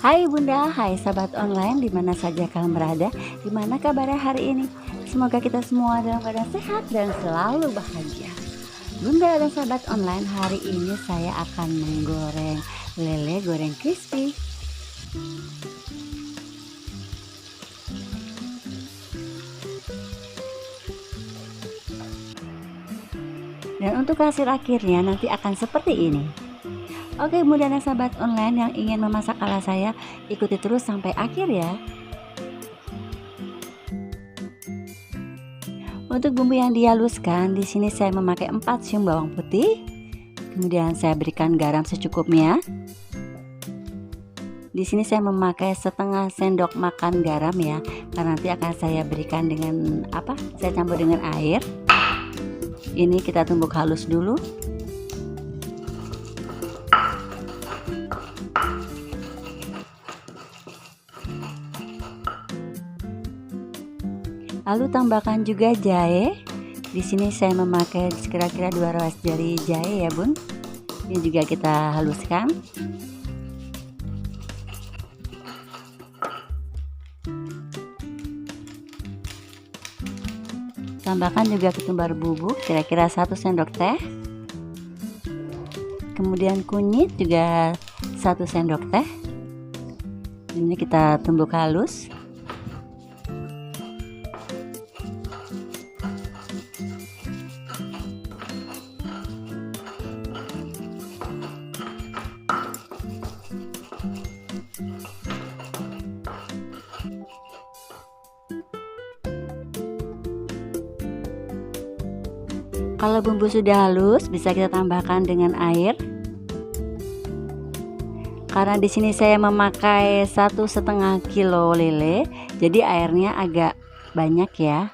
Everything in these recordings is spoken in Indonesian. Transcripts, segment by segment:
Hai Bunda, hai sahabat online di mana saja kalian berada. Gimana kabarnya hari ini? Semoga kita semua dalam keadaan sehat dan selalu bahagia. Bunda dan sahabat online, hari ini saya akan menggoreng lele goreng crispy. Dan untuk hasil akhirnya nanti akan seperti ini. Oke Bunda dan sahabat online yang ingin memasak ala saya, ikuti terus sampai akhir ya. Untuk bumbu yang dihaluskan, di sini saya memakai 4 siung bawang putih. Kemudian saya berikan garam secukupnya. Di sini saya memakai setengah sendok makan garam ya, karena nanti akan saya berikan dengan Saya campur dengan air. Ini kita tumbuk halus dulu. Lalu tambahkan juga jahe. Di sini saya memakai kira-kira 2 ruas jari jahe ya Bun. Ini juga kita haluskan. Tambahkan juga ketumbar bubuk kira-kira 1 sendok teh. Kemudian kunyit juga 1 sendok teh. Ini kita tumbuk halus. Kalau bumbu sudah halus, bisa kita tambahkan dengan air. Karena di sini saya memakai 1,5 kilo lele, jadi airnya agak banyak ya.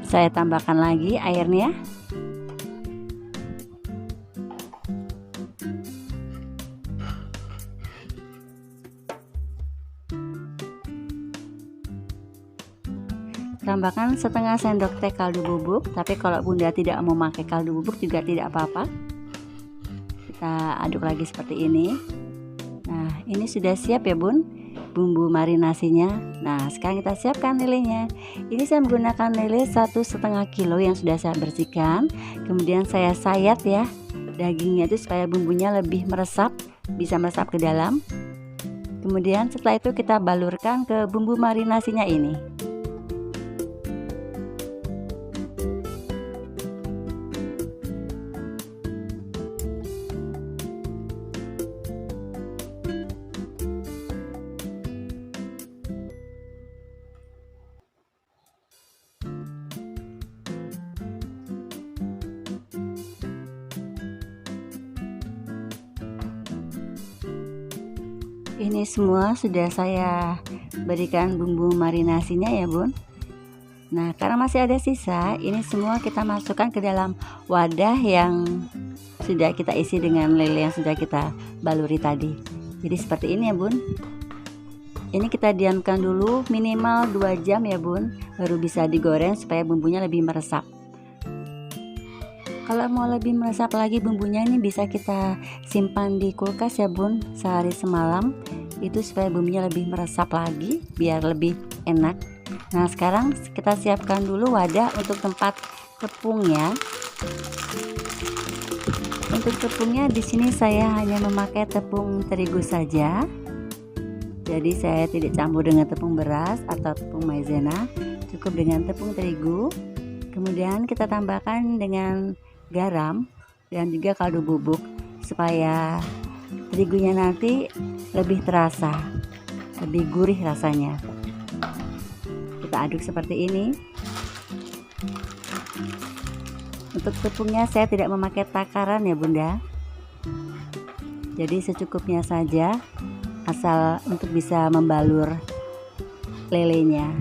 Saya tambahkan lagi airnya. Tambahkan setengah sendok teh kaldu bubuk, tapi kalau Bunda tidak mau memakai kaldu bubuk juga tidak apa-apa. Kita aduk lagi seperti ini. Nah, ini sudah siap ya Bun, bumbu marinasinya. Nah, sekarang kita siapkan lelenya. Ini saya menggunakan lele 1,5 kilo yang sudah saya bersihkan. Kemudian saya sayat ya dagingnya itu supaya bumbunya lebih meresap, bisa meresap ke dalam. Kemudian setelah itu kita balurkan ke bumbu marinasinya ini. Ini semua sudah saya berikan bumbu marinasinya ya Bun. Nah, karena masih ada sisa, ini semua kita masukkan ke dalam wadah yang sudah kita isi dengan lele yang sudah kita baluri tadi. Jadi seperti ini ya Bun. Ini kita diamkan dulu minimal 2 jam ya Bun, baru bisa digoreng supaya bumbunya lebih meresap. Kalau mau lebih meresap lagi bumbunya, ini bisa kita simpan di kulkas ya Bun, sehari semalam. Itu supaya bumbunya lebih meresap lagi, biar lebih enak. Nah, sekarang kita siapkan dulu wadah untuk tempat tepungnya. Untuk tepungnya di sini saya hanya memakai tepung terigu saja. Jadi saya tidak campur dengan tepung beras atau tepung maizena, cukup dengan tepung terigu. Kemudian kita tambahkan dengan garam dan juga kaldu bubuk supaya terigunya nanti lebih terasa, lebih gurih rasanya. Kita aduk seperti ini. Untuk tepungnya saya tidak memakai takaran ya Bunda, jadi secukupnya saja, asal untuk bisa membalur lelenya.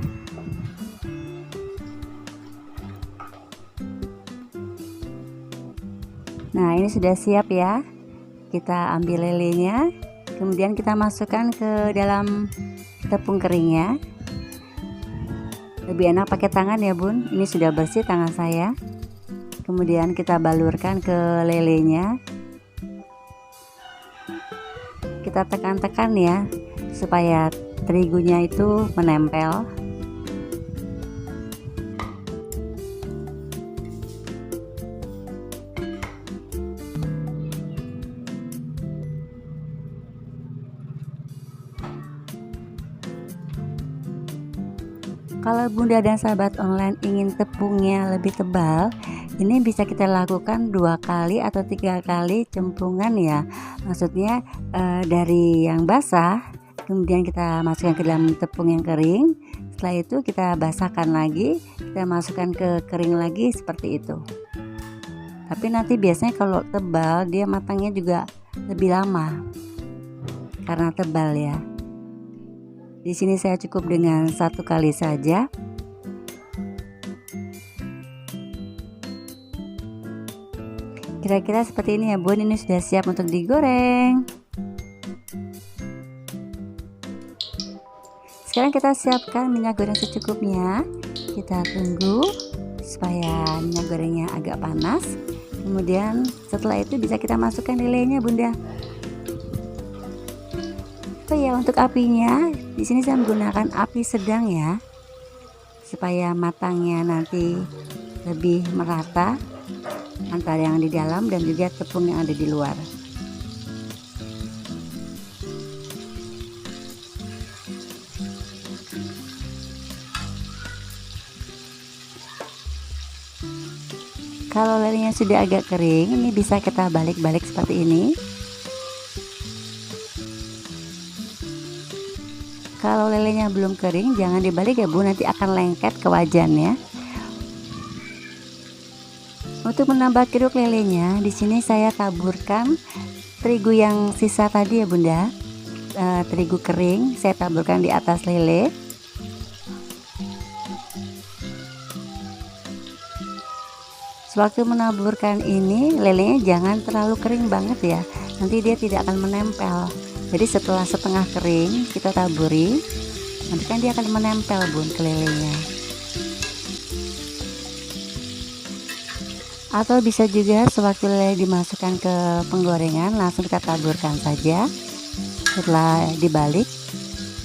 Nah, ini sudah siap ya. Kita ambil lelenya, kemudian kita masukkan ke dalam tepung keringnya. Lebih enak pakai tangan ya Bun, ini sudah bersih tangan saya. Kemudian kita balurkan ke lelenya. Kita tekan-tekan ya supaya terigunya itu menempel. Kalau Bunda dan sahabat online ingin tepungnya lebih tebal, ini bisa kita lakukan 2 kali atau 3 kali cemplungan ya. Maksudnya dari yang basah, kemudian kita masukkan ke dalam tepung yang kering. Setelah itu kita basahkan lagi, kita masukkan ke kering lagi seperti itu. Tapi nanti biasanya kalau tebal dia matangnya juga lebih lama karena tebal ya. Di sini saya cukup dengan 1 kali saja. Kira-kira seperti ini ya Bun, ini sudah siap untuk digoreng. Sekarang kita siapkan minyak goreng secukupnya. Kita tunggu supaya minyak gorengnya agak panas. Kemudian setelah itu bisa kita masukkan lelenya Bunda. Oh ya, untuk apinya di sini saya menggunakan api sedang ya, supaya matangnya nanti lebih merata antara yang di dalam dan juga tepung yang ada di luar. Kalau lelenya sudah agak kering, ini bisa kita balik-balik seperti ini. Kalau lelenya belum kering, jangan dibalik ya Bu, nanti akan lengket ke wajan ya. Untuk menambah kriuk lelenya, di sini saya taburkan terigu yang sisa tadi ya Bunda. Terigu kering saya taburkan di atas lele. Sewaktu menaburkan ini, lelenya jangan terlalu kering banget ya, nanti dia tidak akan menempel. Jadi setelah setengah kering kita taburi, nanti kan dia akan menempel Bun ke lelenya. Atau bisa juga sewaktu lele dimasukkan ke penggorengan langsung kita taburkan saja. Setelah dibalik,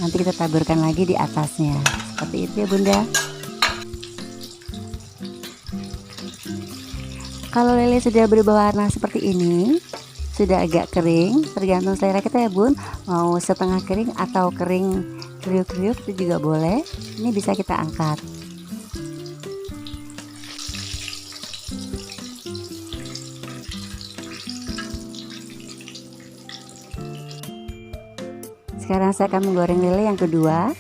nanti kita taburkan lagi di atasnya. Seperti itu ya Bunda. Kalau lele sudah berubah warna seperti ini, sudah agak kering, tergantung selera kita ya Bun, mau setengah kering atau kering kriuk-kriuk itu juga boleh. Ini bisa kita angkat. Sekarang saya akan menggoreng lele yang kedua.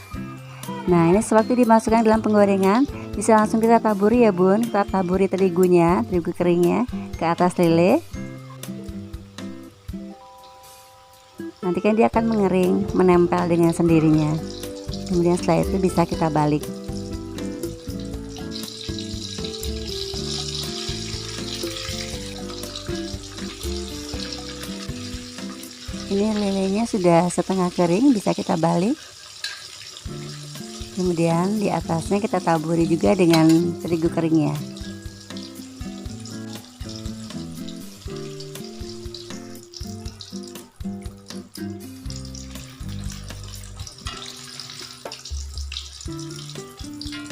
Nah, ini sewaktu dimasukkan dalam penggorengan bisa langsung kita taburi ya Bun, kita taburi terigunya, terigu keringnya ke atas lele. Nanti kan dia akan mengering, menempel dengan sendirinya. Kemudian setelah itu bisa kita balik. Ini lelenya sudah setengah kering, bisa kita balik. Kemudian di atasnya kita taburi juga dengan terigu keringnya.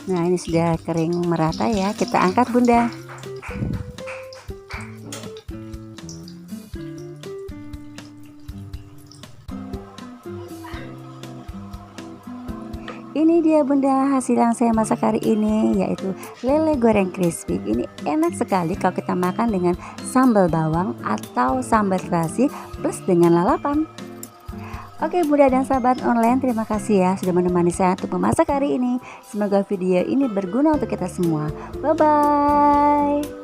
Nah, ini sudah kering merata ya, kita angkat Bunda. Ini dia Bunda hasil yang saya masak hari ini, yaitu lele goreng crispy. Ini enak sekali kalau kita makan dengan sambal bawang atau sambal terasi plus dengan lalapan. Oke Bunda dan sahabat online, terima kasih ya sudah menemani saya untuk memasak hari ini. Semoga video ini berguna untuk kita semua. Bye bye.